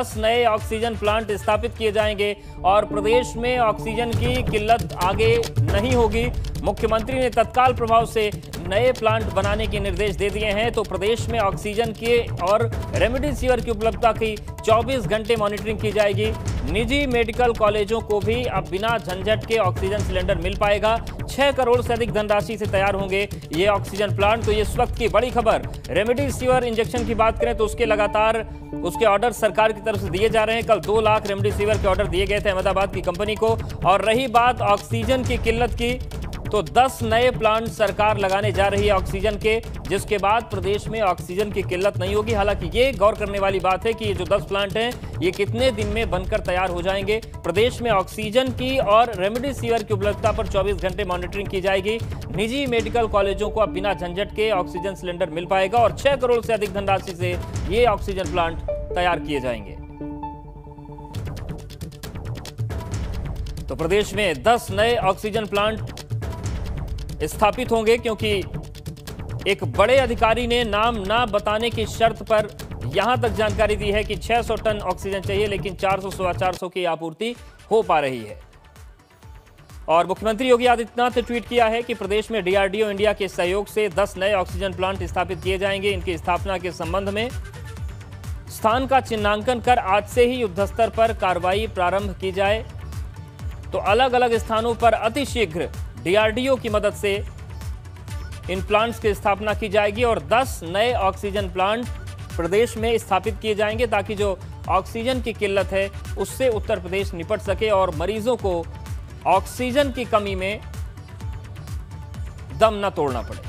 10 नए oxygen plant स्थापित किए जाएंगे और प्रदेश में ऑक्सीजन की किल्लत आगे नहीं होगी। मुख्यमंत्री ने तत्काल प्रभाव से नए प्लांट बनाने के निर्देश दे दिए हैं। तो प्रदेश में ऑक्सीजन के और रेमडेसिविर की उपलब्धता की 24 घंटे मॉनिटरिंग की जाएगी। निजी मेडिकल कॉलेजों को भी अब बिना झंझट के ऑक्सीजन सिलेंडर मिल पाएगा। 6 करोड़ से अधिक धनराशि से तैयार होंगे ये ऑक्सीजन प्लांट। तो ये इस वक्त की बड़ी खबर। रेमडेसिविर इंजेक्शन की बात करें तो उसके लगातार उसके ऑर्डर सरकार की तरफ से दिए जा रहे हैं। कल 2 लाख रेमडेसिविर के ऑर्डर दिए गए थे अहमदाबाद की कंपनी को। और रही बात ऑक्सीजन की किल्लत की, तो 10 नए प्लांट सरकार लगाने जा रही है ऑक्सीजन के, जिसके बाद प्रदेश में ऑक्सीजन की किल्लत नहीं होगी। हालांकि ये गौर करने वाली बात है कि ये जो 10 प्लांट हैं ये कितने दिन में बनकर तैयार हो जाएंगे। प्रदेश में ऑक्सीजन की और रेमडेसिविर की उपलब्धता पर 24 घंटे मॉनिटरिंग की जाएगी। निजी मेडिकल कॉलेजों को अब बिना झंझट के ऑक्सीजन सिलेंडर मिल पाएगा और 6 करोड़ से अधिक धनराशि से ये ऑक्सीजन प्लांट तैयार किए जाएंगे। तो प्रदेश में 10 नए ऑक्सीजन प्लांट स्थापित होंगे, क्योंकि एक बड़े अधिकारी ने नाम ना बताने की शर्त पर यहां तक जानकारी दी है कि 600 टन ऑक्सीजन चाहिए, लेकिन 400 की आपूर्ति हो पा रही है। और मुख्यमंत्री योगी आदित्यनाथ ने ट्वीट किया है कि प्रदेश में डीआरडीओ इंडिया के सहयोग से 10 नए ऑक्सीजन प्लांट स्थापित किए जाएंगे। इनकी स्थापना के संबंध में स्थान का चिन्हांकन कर आज से ही युद्धस्तर पर कार्रवाई प्रारंभ की जाए। तो अलग अलग स्थानों पर अतिशीघ्र डीआरडीओ की मदद से इन प्लांट्स की स्थापना की जाएगी और 10 नए ऑक्सीजन प्लांट प्रदेश में स्थापित किए जाएंगे, ताकि जो ऑक्सीजन की किल्लत है उससे उत्तर प्रदेश निपट सके और मरीजों को ऑक्सीजन की कमी में दम न तोड़ना पड़े।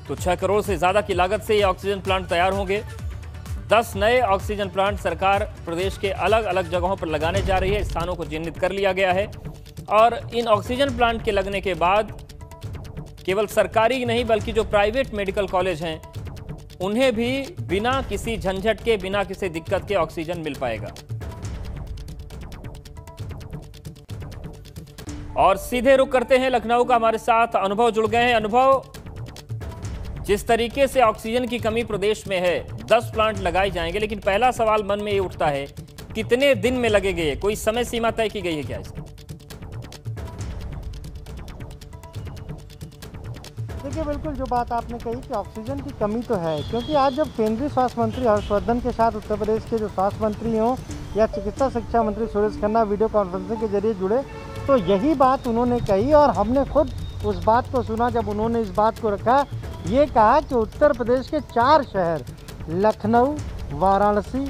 तो 6 करोड़ से ज्यादा की लागत से ये ऑक्सीजन प्लांट तैयार होंगे। 10 नए ऑक्सीजन प्लांट सरकार प्रदेश के अलग अलग जगहों पर लगाने जा रही है। स्थानों को चिन्हित कर लिया गया है और इन ऑक्सीजन प्लांट के लगने के बाद केवल सरकारी नहीं बल्कि जो प्राइवेट मेडिकल कॉलेज हैं उन्हें भी बिना किसी झंझट के, बिना किसी दिक्कत के ऑक्सीजन मिल पाएगा। और सीधे रुख करते हैं लखनऊ का, हमारे साथ अनुभव जुड़ गए हैं। अनुभव, जिस तरीके से ऑक्सीजन की कमी प्रदेश में है, 10 प्लांट लगाए जाएंगे, लेकिन पहला सवाल मन में ये उठता है कितने दिन में लगेंगे? कोई समय सीमा तय की गई है क्या इसकी? देखिए, बिल्कुल जो बात आपने कही कि ऑक्सीजन की कमी तो है, क्योंकि आज जब केंद्रीय स्वास्थ्य मंत्री हर्षवर्धन के साथ उत्तर प्रदेश के जो स्वास्थ्य मंत्री हों या चिकित्सा शिक्षा मंत्री सुरेश खन्ना वीडियो कॉन्फ्रेंसिंग के जरिए जुड़े, तो यही बात उन्होंने कही और हमने खुद उस बात को सुना जब उन्होंने इस बात को रखा। ये कहा कि उत्तर प्रदेश के 4 शहर लखनऊ, वाराणसी,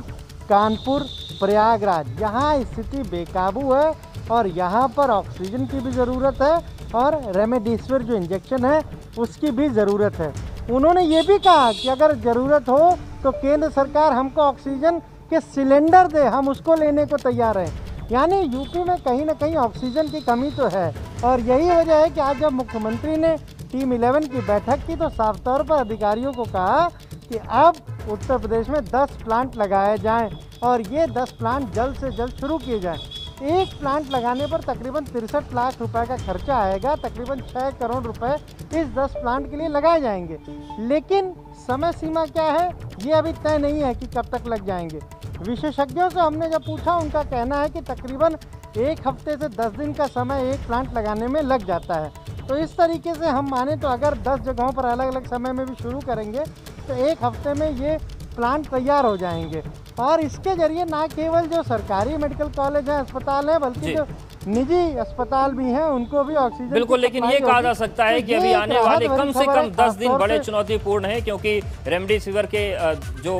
कानपुर, प्रयागराज, यहाँ स्थिति बेकाबू है और यहाँ पर ऑक्सीजन की भी ज़रूरत है और रेमडेसिविर जो इंजेक्शन है उसकी भी ज़रूरत है। उन्होंने ये भी कहा कि अगर ज़रूरत हो तो केंद्र सरकार हमको ऑक्सीजन के सिलेंडर दे, हम उसको लेने को तैयार हैं। यानी यूपी में कहीं ना कहीं ऑक्सीजन की कमी तो है और यही वजह है कि आज जब मुख्यमंत्री ने टीम 11 की बैठक की तो साफ तौर पर अधिकारियों को कहा कि अब उत्तर प्रदेश में 10 प्लांट लगाए जाएं और ये 10 प्लांट जल्द से जल्द शुरू किए जाएं। एक प्लांट लगाने पर तकरीबन 63 लाख रुपए का खर्चा आएगा, तकरीबन 6 करोड़ रुपए इस 10 प्लांट के लिए लगाए जाएंगे। लेकिन समय सीमा क्या है ये अभी तय नहीं है कि कब तक लग जाएंगे। विशेषज्ञों से हमने जब पूछा, उनका कहना है कि तकरीबन 1 हफ्ते से 10 दिन का समय एक प्लांट लगाने में लग जाता है। तो इस तरीके से हम माने तो अगर 10 जगहों पर अलग अलग समय में भी शुरू करेंगे तो 1 हफ्ते में ये प्लांट तैयार हो जाएंगे और इसके जरिए ना केवल जो सरकारी मेडिकल कॉलेज हैं, अस्पताल हैं, बल्कि जो निजी अस्पताल भी हैं उनको भी ऑक्सीजन। बिल्कुल, लेकिन ये कहा जा सकता है कि अभी आने वाले कम से कम 10 दिन बड़े चुनौतीपूर्ण हैं, क्योंकि रेमडेसिविर के जो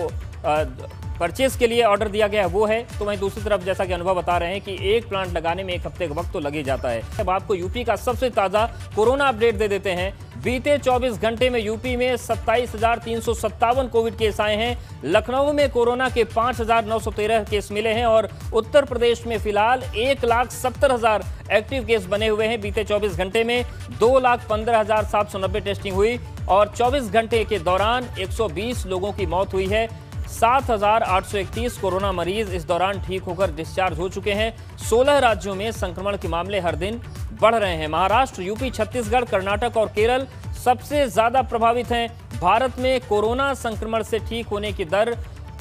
परचेज के लिए ऑर्डर दिया गया है वो है। तो वहीं दूसरी तरफ जैसा कि अनुभव बता रहे हैं कि एक प्लांट लगाने में 1 हफ्ते का वक्त तो लग ही जाता है। अब आपको यूपी का सबसे ताज़ा कोरोना अपडेट दे देते हैं। बीते 24 घंटे में यूपी में 27,357 कोविड केस आए हैं। लखनऊ में कोरोना के 5,913 केस मिले हैं और उत्तर प्रदेश में फिलहाल 1,70,000 एक्टिव केस बने हुए हैं। बीते 24 घंटे में 2,15,790 टेस्टिंग हुई और 24 घंटे के दौरान 120 लोगों की मौत हुई है। 7,831 कोरोना मरीज इस दौरान ठीक होकर डिस्चार्ज हो चुके हैं। 16 राज्यों में संक्रमण के मामले हर दिन बढ़ रहे हैं। महाराष्ट्र, यूपी, छत्तीसगढ़, कर्नाटक और केरल सबसे ज्यादा प्रभावित हैं। भारत में कोरोना संक्रमण से ठीक होने की दर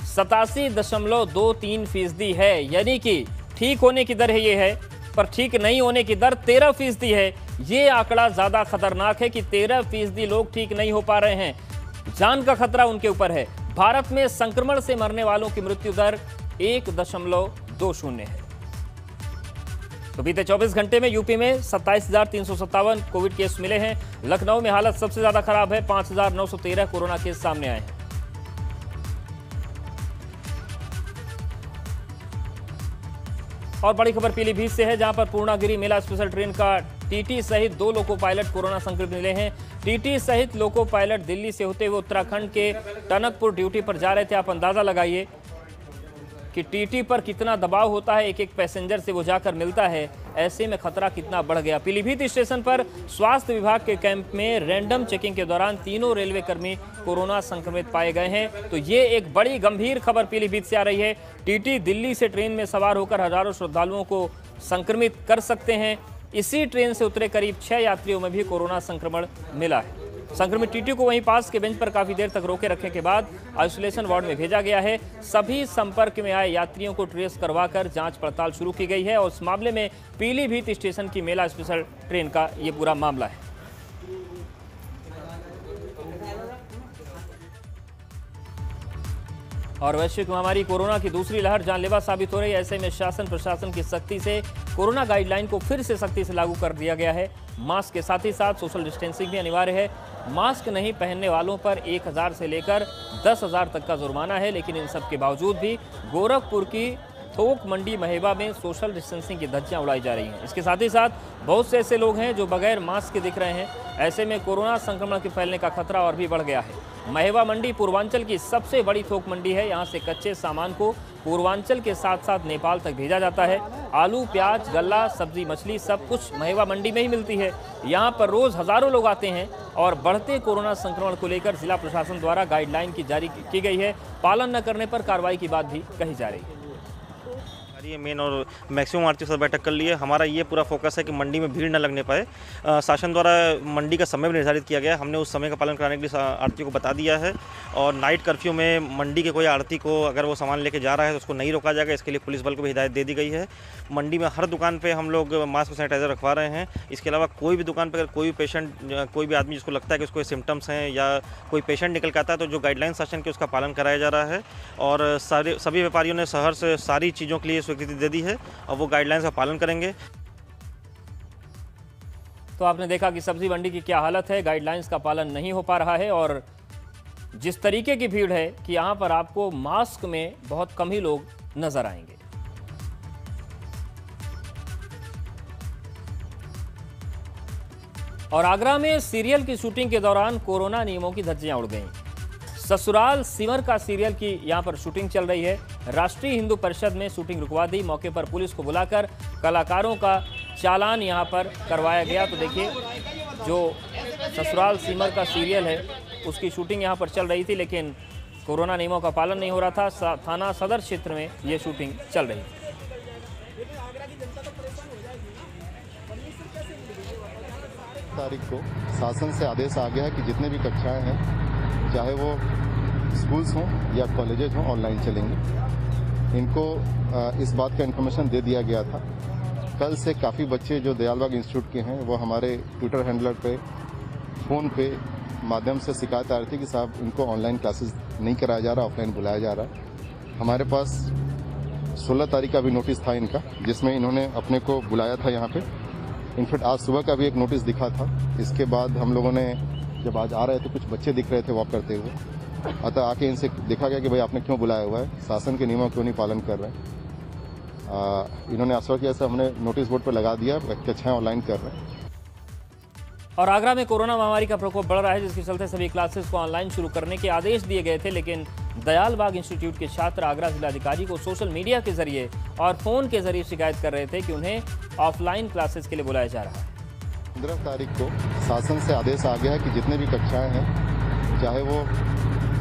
87.23% है, यानी कि ठीक होने की दर ये है, पर ठीक नहीं होने की दर 13% है। ये आंकड़ा ज्यादा खतरनाक है कि 13% लोग ठीक नहीं हो पा रहे हैं, जान का खतरा उनके ऊपर है। भारत में संक्रमण से मरने वालों की मृत्यु दर 1.20 है। तो बीते 24 घंटे में यूपी में 27,357 कोविड केस मिले हैं। लखनऊ में हालत सबसे ज्यादा खराब है, 5,913 कोरोना केस सामने आए हैं। और बड़ी खबर पीलीभीत से है, जहां पर पूर्णागिरी मेला स्पेशल ट्रेन का टीटी सहित 2 लोको पायलट कोरोना संक्रमित मिले हैं। टीटी सहित लोको पायलट दिल्ली से होते हुए उत्तराखंड के टनकपुर ड्यूटी पर जा रहे थे। आप अंदाजा लगाइए कि टीटी पर कितना दबाव होता है, एक एक पैसेंजर से वो जाकर मिलता है, ऐसे में खतरा कितना बढ़ गया। पीलीभीत स्टेशन पर स्वास्थ्य विभाग के कैंप में रैंडम चेकिंग के दौरान 3 रेलवे कर्मी कोरोना संक्रमित पाए गए हैं। तो ये एक बड़ी गंभीर खबर पीलीभीत से आ रही है। टीटी दिल्ली से ट्रेन में सवार होकर हजारों श्रद्धालुओं को संक्रमित कर सकते हैं। इसी ट्रेन से उतरे करीब 6 यात्रियों में भी कोरोना संक्रमण मिला है। संक्रमित टीटी को वहीं पास के बेंच पर काफी देर तक रोके रखने के बाद आइसोलेशन वार्ड में भेजा गया है। सभी संपर्क में आए यात्रियों को ट्रेस करवाकर जांच पड़ताल शुरू की गई है और इस मामले में पीलीभीत स्टेशन की मेला स्पेशल ट्रेन का ये पूरा मामला है। और वैश्विक महामारी कोरोना की दूसरी लहर जानलेवा साबित हो रही है। ऐसे में शासन प्रशासन की सख्ती से कोरोना गाइडलाइन को फिर से सख्ती से लागू कर दिया गया है। मास्क के साथ ही साथ सोशल डिस्टेंसिंग भी अनिवार्य है। मास्क नहीं पहनने वालों पर 1,000 से लेकर 10,000 तक का जुर्माना है। लेकिन इन सब के बावजूद भी गोरखपुर की थोक मंडी महेबा में सोशल डिस्टेंसिंग की धज्जियां उड़ाई जा रही हैं। इसके साथ ही साथ बहुत से ऐसे लोग हैं जो बगैर मास्क के दिख रहे हैं। ऐसे में कोरोना संक्रमण के फैलने का खतरा और भी बढ़ गया है। महेबा मंडी पूर्वांचल की सबसे बड़ी थोक मंडी है। यहाँ से कच्चे सामान को पूर्वांचल के साथ साथ नेपाल तक भेजा जाता है। आलू, प्याज, गल्ला, सब्जी, मछली सब कुछ महेबा मंडी में ही मिलती है। यहाँ पर रोज हजारों लोग आते हैं और बढ़ते कोरोना संक्रमण को लेकर जिला प्रशासन द्वारा गाइडलाइन की जारी की गई है। पालन न करने पर कार्रवाई की बात भी कही जा रही है। ये मेन और मैक्सिमम आरती के साथ बैठक कर लिए। हमारा ये पूरा फोकस है कि मंडी में भीड़ न लगने पाए। शासन द्वारा मंडी का समय भी निर्धारित किया गया है। हमने उस समय का पालन कराने के लिए आरती को बता दिया है। और नाइट कर्फ्यू में मंडी के कोई आरती को अगर वो सामान लेके जा रहा है तो उसको नहीं रोका जाएगा। इसके लिए पुलिस बल को भी हिदायत दे दी गई है। मंडी में हर दुकान पर हम लोग मास्क सैनिटाइजर रखवा रहे हैं। इसके अलावा कोई भी दुकान पर अगर कोई भी पेशेंट, कोई भी आदमी जिसको लगता है कि उसको सिम्टम्स हैं या कोई पेशेंट निकल के आता है तो जो गाइडलाइन शासन के उसका पालन कराया जा रहा है। और सभी व्यापारियों ने शहर से सारी चीज़ों के लिए स्वीकृति दे दी है और वो गाइडलाइंस का पालन करेंगे। तो आपने देखा कि सब्जी मंडी की क्या हालत है, गाइडलाइंस का पालन नहीं हो पा रहा है और जिस तरीके की भीड़ है कि यहां पर आपको मास्क में बहुत कम ही लोग नजर आएंगे। और आगरा में सीरियल की शूटिंग के दौरान कोरोना नियमों की धज्जियां उड़ गईं। ससुराल सिमर का सीरियल की यहां पर शूटिंग चल रही है। राष्ट्रीय हिंदू परिषद में शूटिंग रुकवा दी। मौके पर पुलिस को बुलाकर कलाकारों का चालान यहां पर करवाया गया। तो देखिए, जो ससुराल सिमर का सीरियल है उसकी शूटिंग यहां पर चल रही थी, लेकिन कोरोना नियमों का पालन नहीं हो रहा था। थाना सदर क्षेत्र में ये शूटिंग चल रही थी। तारीख को शासन से आदेश आ गया है कि जितने भी कक्षाएं हैं, चाहे वो स्कूल्स हों या कॉलेजेस हों, ऑनलाइन चलेंगे। इनको इस बात का इन्फॉर्मेशन दे दिया गया था। कल से काफ़ी बच्चे जो दयालबाग इंस्टीट्यूट के हैं वो हमारे ट्विटर हैंडलर पे, फ़ोन पे माध्यम से शिकायत आ रही थी कि साहब इनको ऑनलाइन क्लासेस नहीं कराया जा रहा, ऑफलाइन बुलाया जा रहा है। हमारे पास 16 तारीख का भी नोटिस था इनका, जिसमें इन्होंने अपने को बुलाया था यहाँ पे। इनफैक्ट आज सुबह का भी एक नोटिस दिखा था। इसके बाद हम लोगों ने जब आज आ रहे थे, कुछ बच्चे दिख रहे थे वॉक करते हुए, अतः आके इनसे देखा गया कि भाई आपने क्यों बुलाया हुआ है, शासन के नियमों क्यों नहीं पालन कर रहे हैं। इन्होंने आश्वासन किया, सर हमने नोटिस बोर्ड पर लगा दिया, कक्षाएं ऑनलाइन कर रहे हैं। और आगरा में कोरोना महामारी का प्रकोप बढ़ रहा है, जिसके चलते सभी क्लासेस को ऑनलाइन शुरू करने के आदेश दिए गए थे। लेकिन दयालबाग इंस्टीट्यूट के छात्र आगरा जिलाधिकारी को सोशल मीडिया के जरिए और फोन के जरिए शिकायत कर रहे थे कि उन्हें ऑफलाइन क्लासेस के लिए बुलाया जा रहा है। 15 तारीख को शासन से आदेश आ गया है कि जितने भी कक्षाएं हैं, चाहे वो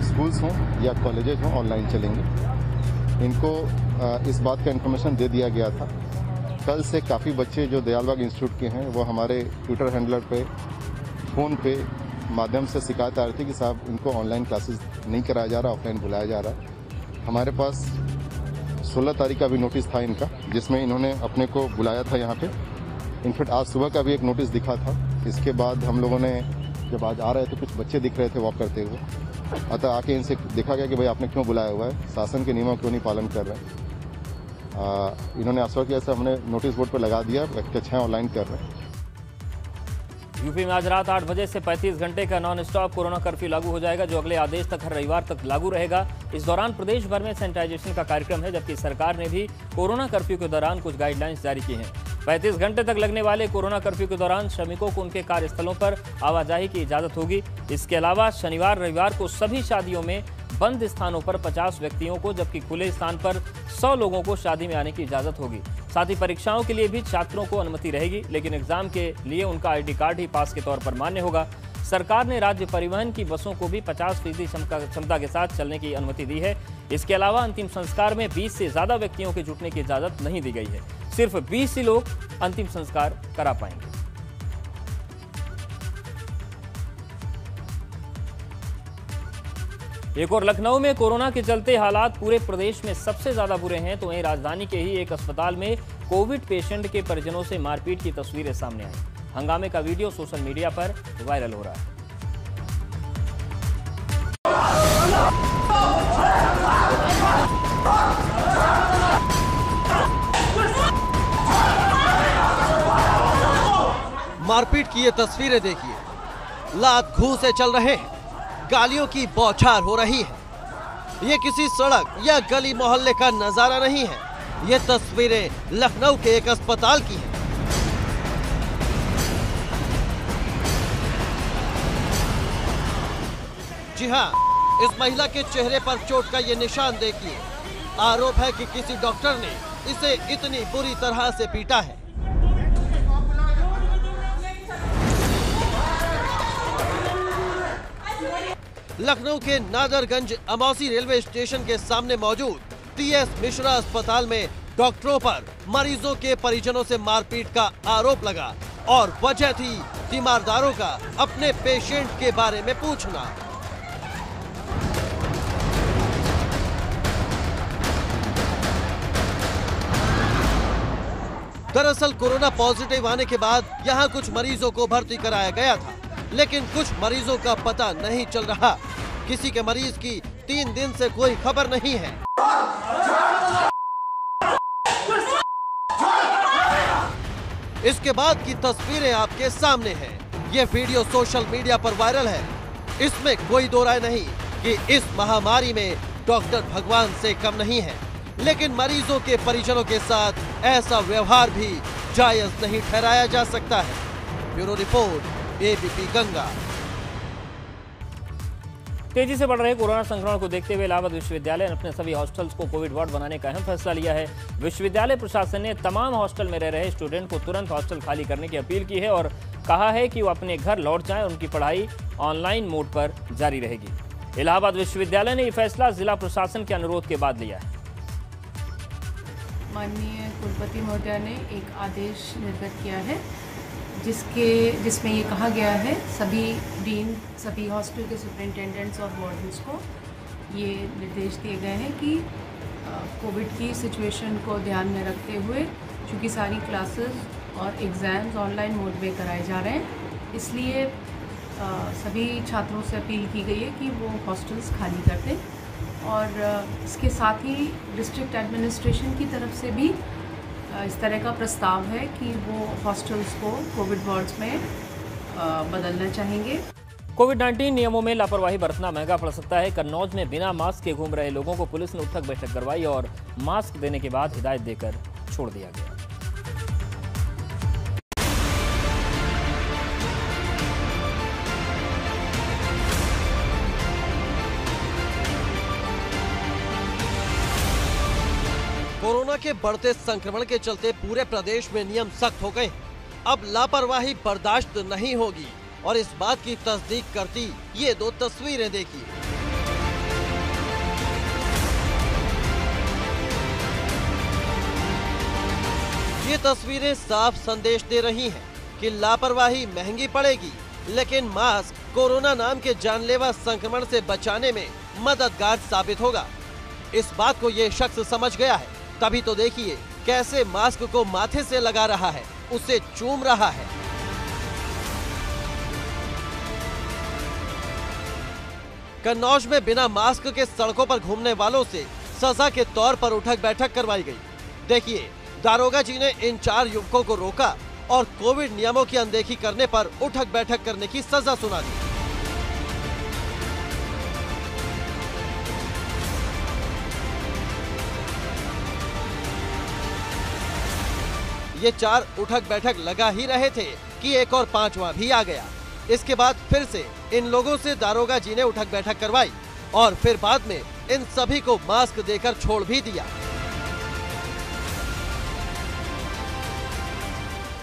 स्कूल्स हों या कॉलेजेस हों, ऑनलाइन चलेंगे। इनको इस बात का इन्फॉर्मेशन दे दिया गया था। कल से काफ़ी बच्चे जो दयालबाग इंस्टीट्यूट के हैं वो हमारे ट्विटर हैंडलर पे, फ़ोन पे माध्यम से शिकायत आ रही थी कि साहब इनको ऑनलाइन क्लासेस नहीं कराया जा रहा, ऑफलाइन बुलाया जा रहा है। हमारे पास 16 तारीख का भी नोटिस था इनका, जिसमें इन्होंने अपने को बुलाया था यहाँ पे। इनफैक्ट आज सुबह का भी एक नोटिस दिखा था। इसके बाद हम लोगों ने जब आज आ रहे थे, कुछ बच्चे दिख रहे थे वॉक करते हुए, अतः आके इनसे देखा गया कि भाई आपने क्यों बुलाया हुआ है, शासन के नियमों क्यों नहीं पालन कर रहे हैं। इन्होंने आश्वासन किया, हमने नोटिस बोर्ड पर लगा दिया, कक्षाएं ऑनलाइन कर रहे हैं। यूपी में आज रात 8 बजे से 35 घंटे का नॉन स्टॉप कोरोना कर्फ्यू लागू हो जाएगा, जो अगले आदेश तक हर रविवार तक लागू रहेगा। इस दौरान प्रदेश भर में सैनिटाइजेशन का कार्यक्रम है, जबकि सरकार ने भी कोरोना कर्फ्यू के दौरान कुछ गाइडलाइंस जारी की हैं। 35 घंटे तक लगने वाले कोरोना कर्फ्यू के दौरान श्रमिकों को उनके कार्यस्थलों पर आवाजाही की इजाजत होगी। इसके अलावा शनिवार रविवार को सभी शादियों में बंद स्थानों पर 50 व्यक्तियों को, जबकि खुले स्थान पर 100 लोगों को शादी में आने की इजाजत होगी। साथ ही परीक्षाओं के लिए भी छात्रों को अनुमति रहेगी, लेकिन एग्जाम के लिए उनका आईडी कार्ड ही पास के तौर पर मान्य होगा। सरकार ने राज्य परिवहन की बसों को भी 50% क्षमता के साथ चलने की अनुमति दी है। इसके अलावा अंतिम संस्कार में 20 से ज्यादा व्यक्तियों के जुटने की इजाजत नहीं दी गई है। सिर्फ 20 ही लोग अंतिम संस्कार करा पाएंगे। एक और लखनऊ में कोरोना के चलते हालात पूरे प्रदेश में सबसे ज्यादा बुरे हैं, तो वहीं राजधानी के ही एक अस्पताल में कोविड पेशेंट के परिजनों से मारपीट की तस्वीरें सामने आई। हंगामे का वीडियो सोशल मीडिया पर वायरल हो रहा है। मारपीट की ये तस्वीरें देखिए, लात घूं से चल रहे हैं, गालियों की बौछार हो रही है। ये किसी सड़क या गली मोहल्ले का नजारा नहीं है, ये तस्वीरें लखनऊ के एक अस्पताल की हैं। जी हाँ, इस महिला के चेहरे पर चोट का ये निशान देखिए। आरोप है कि किसी डॉक्टर ने इसे इतनी बुरी तरह से पीटा है। लखनऊ के नादरगंज अमौसी रेलवे स्टेशन के सामने मौजूद टीएस मिश्रा अस्पताल में डॉक्टरों पर मरीजों के परिजनों से मारपीट का आरोप लगा और वजह थी तीमारदारों का अपने पेशेंट के बारे में पूछना। दरअसल कोरोना पॉजिटिव आने के बाद यहां कुछ मरीजों को भर्ती कराया गया था, लेकिन कुछ मरीजों का पता नहीं चल रहा। किसी के मरीज की 3 दिन से कोई खबर नहीं है। इसके बाद की तस्वीरें आपके सामने हैं। ये वीडियो सोशल मीडिया पर वायरल है। इसमें कोई दो राय नहीं कि इस महामारी में डॉक्टर भगवान से कम नहीं है, लेकिन मरीजों के परिजनों के साथ ऐसा व्यवहार भी जायज नहीं ठहराया जा सकता है। Bureau report, ABP Ganga. तेजी से बढ़ रहे कोरोना संक्रमण को देखते हुए इलाहाबाद विश्वविद्यालय ने अपने सभी हॉस्टल्स को कोविड वार्ड बनाने का अहम फैसला लिया है। विश्वविद्यालय प्रशासन ने तमाम हॉस्टल में रह रहे स्टूडेंट को तुरंत हॉस्टल खाली करने की अपील की है और कहा है कि वो अपने घर लौट जाएं और उनकी पढ़ाई ऑनलाइन मोड पर जारी रहेगी। इलाहाबाद विश्वविद्यालय ने यह फैसला जिला प्रशासन के अनुरोध के बाद लिया है। माननीय कुलपति महोदय ने एक आदेश निर्गत किया है जिसमें ये कहा गया है सभी डीन, सभी हॉस्टल के सुपरिंटेंडेंट्स और वार्डन्स को ये निर्देश दिए गए हैं कि कोविड की सिचुएशन को ध्यान में रखते हुए, चूँकि सारी क्लासेस और एग्ज़ाम्स ऑनलाइन मोड में कराए जा रहे हैं, इसलिए सभी छात्रों से अपील की गई है कि वो हॉस्टल्स खाली कर दें। और इसके साथ ही डिस्ट्रिक्ट एडमिनिस्ट्रेशन की तरफ से भी इस तरह का प्रस्ताव है कि वो हॉस्टल्स को कोविड वार्ड्स में बदलना चाहेंगे। कोविड-19 नियमों में लापरवाही बरतना महंगा पड़ सकता है। कन्नौज में बिना मास्क के घूम रहे लोगों को पुलिस ने उठक बैठक करवाई और मास्क देने के बाद हिदायत देकर छोड़ दिया गया। कोरोना के बढ़ते संक्रमण के चलते पूरे प्रदेश में नियम सख्त हो गए। अब लापरवाही बर्दाश्त नहीं होगी और इस बात की तस्दीक करती ये 2 तस्वीरें देखिए। ये तस्वीरें साफ संदेश दे रही हैं कि लापरवाही महंगी पड़ेगी, लेकिन मास्क कोरोना नाम के जानलेवा संक्रमण से बचाने में मददगार साबित होगा। इस बात को ये शख्स समझ गया है, तभी तो देखिए कैसे मास्क को माथे से लगा रहा है, उसे चूम रहा है। कन्नौज में बिना मास्क के सड़कों पर घूमने वालों से सजा के तौर पर उठक बैठक करवाई गई। देखिए, दारोगा जी ने इन 4 युवकों को रोका और कोविड नियमों की अनदेखी करने पर उठक बैठक करने की सजा सुना दी। ये 4 उठक बैठक लगा ही रहे थे कि एक और 5वां भी आ गया। इसके बाद फिर से इन लोगों से दारोगा जी ने उठक बैठक करवाई और फिर बाद में इन सभी को मास्क देकर छोड़ भी दिया।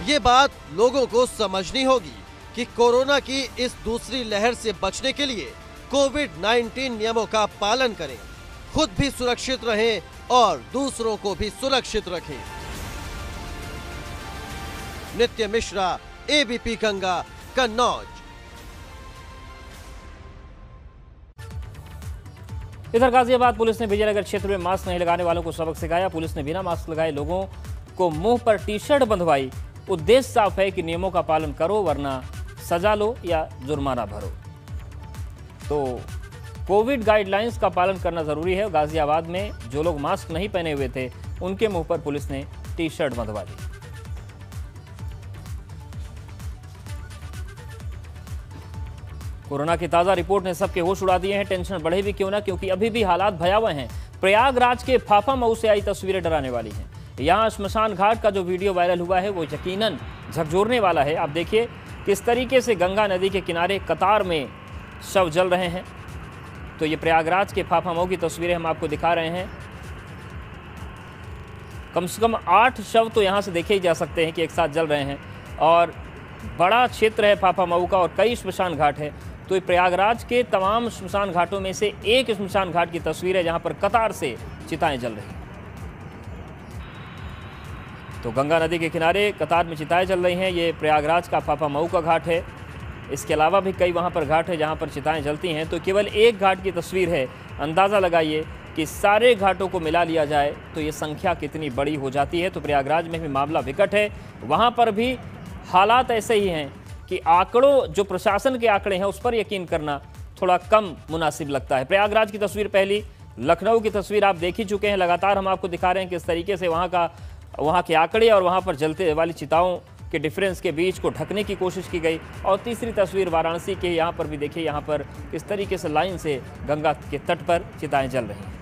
ये बात लोगों को समझनी होगी कि कोरोना की इस दूसरी लहर से बचने के लिए कोविड-19 नियमों का पालन करें, खुद भी सुरक्षित रहें और दूसरों को भी सुरक्षित रखें। नित्य मिश्रा, एबीपी गंगा, कन्नौज। इधर गाजियाबाद पुलिस ने विजयनगर क्षेत्र में मास्क नहीं लगाने वालों को सबक सिखाया। पुलिस ने बिना मास्क लगाए लोगों को मुंह पर टी-शर्ट बंधवाई। उद्देश्य साफ है कि नियमों का पालन करो वरना सजा लो या जुर्माना भरो। तो कोविड गाइडलाइंस का पालन करना जरूरी है। गाजियाबाद में जो लोग मास्क नहीं पहने हुए थे उनके मुंह पर पुलिस ने टी-शर्ट बंधवा दी। कोरोना की ताजा रिपोर्ट ने सबके होश उड़ा दिए हैं। टेंशन बढ़े भी क्यों ना, क्योंकि अभी भी हालात भयावह हैं। प्रयागराज के फाफा मऊ से आई तस्वीरें डराने वाली हैं। यहाँ श्मशान घाट का जो वीडियो वायरल हुआ है वो यकीनन झकझोरने वाला है। आप देखिए किस तरीके से गंगा नदी के किनारे कतार में शव जल रहे हैं। तो ये प्रयागराज के फाफा मऊ की तस्वीरें हम आपको दिखा रहे हैं। कम से कम 8 शव तो यहाँ से देखे ही जा सकते हैं कि एक साथ जल रहे हैं। और बड़ा क्षेत्र है फाफा मऊ का और कई श्मशान घाट है। तो प्रयागराज के तमाम श्मशान घाटों में से एक श्मशान घाट की तस्वीर है जहां पर कतार से चिताएं जल रही हैं। तो गंगा नदी के किनारे कतार में चिताएं जल रही हैं। ये प्रयागराज का फाफा मऊ का घाट है। इसके अलावा भी कई वहां पर घाट है जहां पर चिताएं जलती हैं। तो केवल एक घाट की तस्वीर है। अंदाज़ा लगाइए कि सारे घाटों को मिला लिया जाए तो ये संख्या कितनी बड़ी हो जाती है। तो प्रयागराज में भी मामला विकट है। वहाँ पर भी हालात ऐसे ही हैं कि आंकड़ों, जो प्रशासन के आंकड़े हैं उस पर यकीन करना थोड़ा कम मुनासिब लगता है। प्रयागराज की तस्वीर पहली, लखनऊ की तस्वीर आप देख ही चुके हैं। लगातार हम आपको दिखा रहे हैं किस तरीके से वहाँ के आंकड़े और वहाँ पर जलते वाली चिताओं के डिफरेंस के बीच को ढकने की कोशिश की गई। और तीसरी तस्वीर वाराणसी के, यहाँ पर भी देखिए, यहाँ पर किस तरीके से लाइन से गंगा के तट पर चिताएं जल रही हैं।